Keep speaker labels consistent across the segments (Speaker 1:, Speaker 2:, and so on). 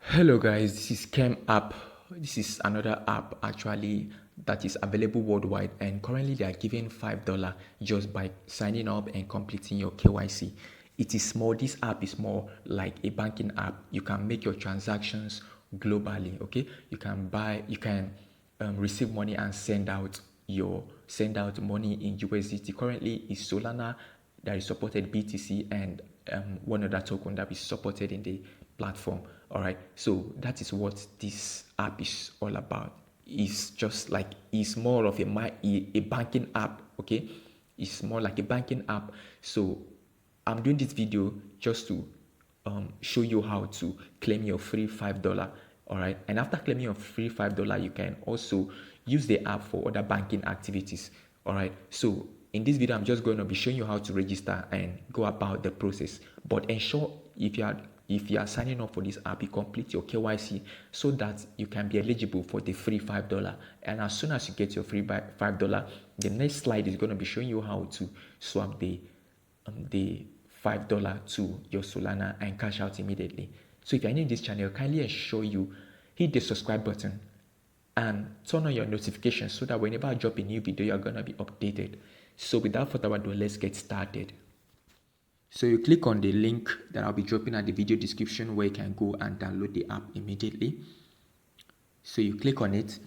Speaker 1: Hello guys, this is Kem app. This is another app actually that is available worldwide, and currently they are giving $5 just by signing up and completing your KYC. It is small. This app is more like a banking app. You can make your transactions globally. Okay, you can receive money and send out money in USDT. Currently is Solana that is supported, BTC, and one other token that is supported in the platform. All right, so that is what this app is all about. It's more of a banking app. Okay, it's more like a banking app. So I'm doing this video just to show you how to claim your free $5. All right, and after claiming your free $5, you can also use the app for other banking activities. All right, so in this video I'm just going to be showing you how to register and go about the process, but ensure if you are signing up for this app, you complete your KYC so that you can be eligible for the free $5. And as soon as you get your free $5, the next slide is going to be showing you how to swap the $5 to your Solana and cash out immediately. So if you're new in this channel, kindly ensure you hit the subscribe button and turn on your notifications so that whenever I drop a new video, you're going to be updated. So without further ado, let's get started. So you click on the link that I'll be dropping at the video description where you can go and download the app immediately. So you click on it.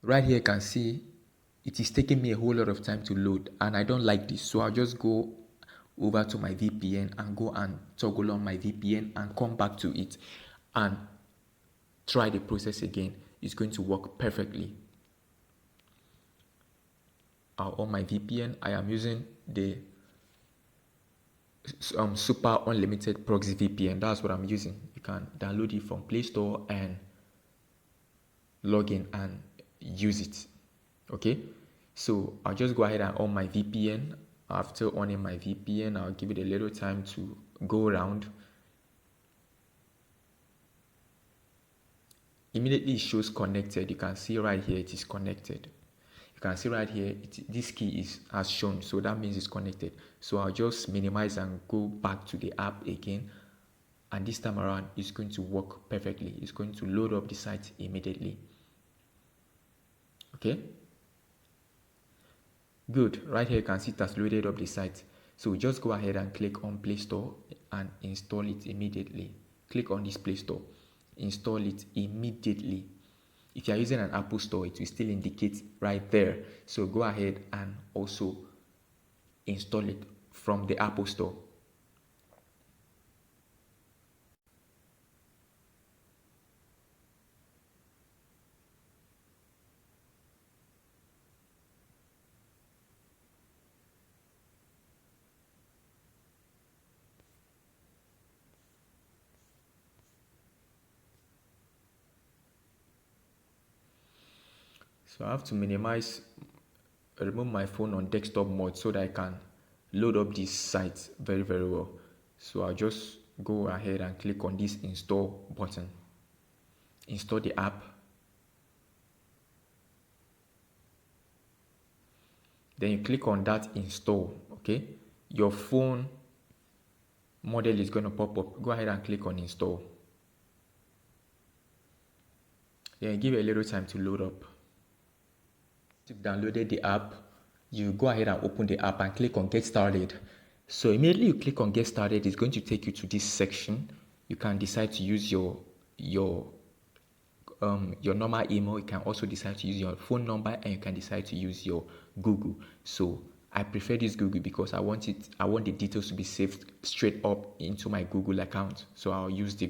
Speaker 1: Right here you can see it is taking me a whole lot of time to load, and I don't like this. So I'll just go over to my VPN and go and toggle on my VPN and come back to it and try the process again. It's going to work perfectly. On my VPN, I am using the super unlimited proxy VPN. That's what I'm using. You can download it from Play Store and log in and use it. Okay, so I'll just go ahead and on my VPN. After owning my VPN, I'll give it a little time to go around. Immediately it shows connected. You can see right here it is connected. You can see right here this key has shown, so that means it's connected. So I'll just minimize and go back to the app again, and this time around it's going to work perfectly. It's going to load up the site immediately. Okay, good. Right here you can see it has loaded up the site. So just go ahead and click on Play Store and install it immediately. Click on this Play Store, install it immediately. If you are using an Apple Store, it will still indicate right there. So go ahead and also install it from the Apple Store. So I have to remove my phone on desktop mode so that I can load up this site very well. So I'll just go ahead and click on this install button. Install the app. Then you click on that install. Okay, your phone model is going to pop up. Go ahead and click on install. Then give it a little time to load up. You've downloaded the app, you go ahead and open the app and click on get started. So immediately you click on get started, it's going to take you to this section. You can decide to use your normal email. You can also decide to use your phone number, and you can decide to use your Google. So I prefer this Google because I want the details to be saved straight up into my Google account. So I'll use the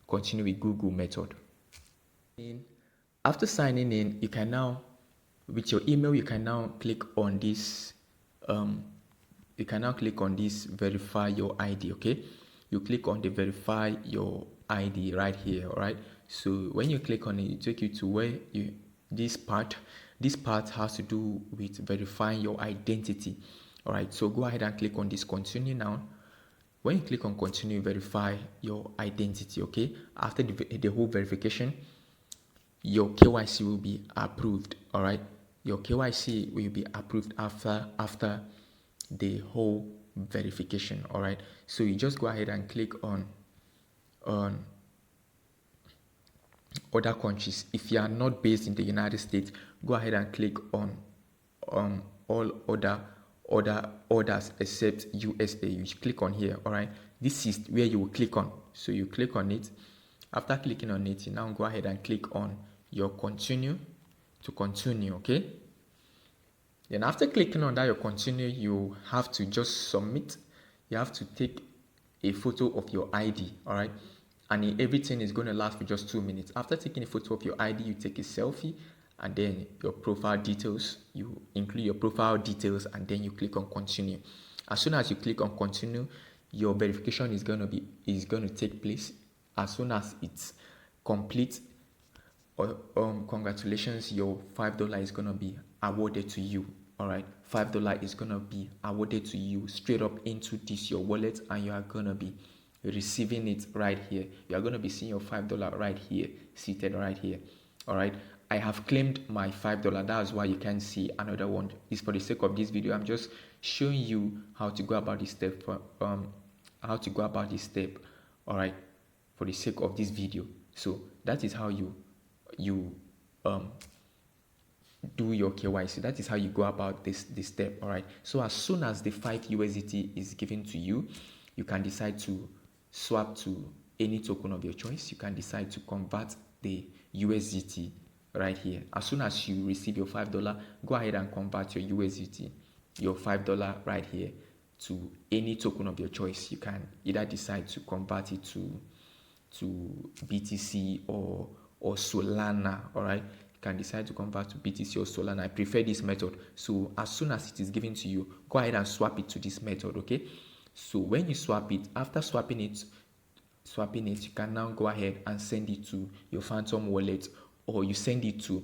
Speaker 1: continue with Google method. After signing in, you can now, with your email, you can now click on this verify your ID. Okay, you click on the verify your ID right here. All right, so when you click on it, it take you to where this part has to do with verifying your identity. All right, so go ahead and click on this continue now. When you click on continue, verify your identity. Okay, after the whole verification, your KYC will be approved. All right, your KYC will be approved after the whole verification. All right, so you just go ahead and click on other countries. If you are not based in the United States, go ahead and click on all orders except USA. You click on here. All right, this is where you will click on. So you click on it. After clicking on it, you now go ahead and click on your continue to continue. Okay, then after clicking on that your continue, you have to just submit. You have to take a photo of your ID. All right, and everything is going to last for just 2 minutes. After taking a photo of your ID, you take a selfie, and then your profile details. You include your profile details, and then you click on continue. As soon as you click on continue, your verification is going to take place. As soon as it's complete, congratulations, your $5 is gonna be awarded to you. All right, $5 is gonna be awarded to you straight up into this your wallet, and you are gonna be receiving it right here. You are gonna be seeing your $5 right here, seated right here. All right, I have claimed my $5. That's why you can see another one. It's for the sake of this video. I'm just showing you how to go about this step. All right, for the sake of this video. So that is how you do your KYC. That is how you go about this step. All right, so as soon as the 5 USDT is given to you, you can decide to swap to any token of your choice. You can decide to convert the USDT right here. As soon as you receive your $5, go ahead and convert your USDT, your $5 right here, to any token of your choice. You can either decide to convert it to BTC or Solana. All right, you can decide to convert to BTC or Solana. I prefer this method. So as soon as it is given to you, go ahead and swap it to this method. Okay, so when you swap it, after swapping it, you can now go ahead and send it to your Phantom wallet, or you send it to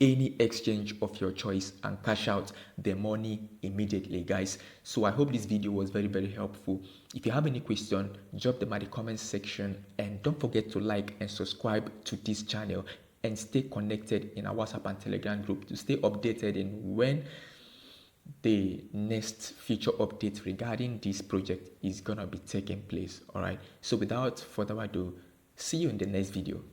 Speaker 1: any exchange of your choice and cash out the money immediately, guys. So I hope this video was very, very helpful. If you have any question, drop them at the comment section, and don't forget to like and subscribe to this channel, and stay connected in our WhatsApp and Telegram group to stay updated in when the next future update regarding this project is gonna be taking place. All right, so without further ado, see you in the next video.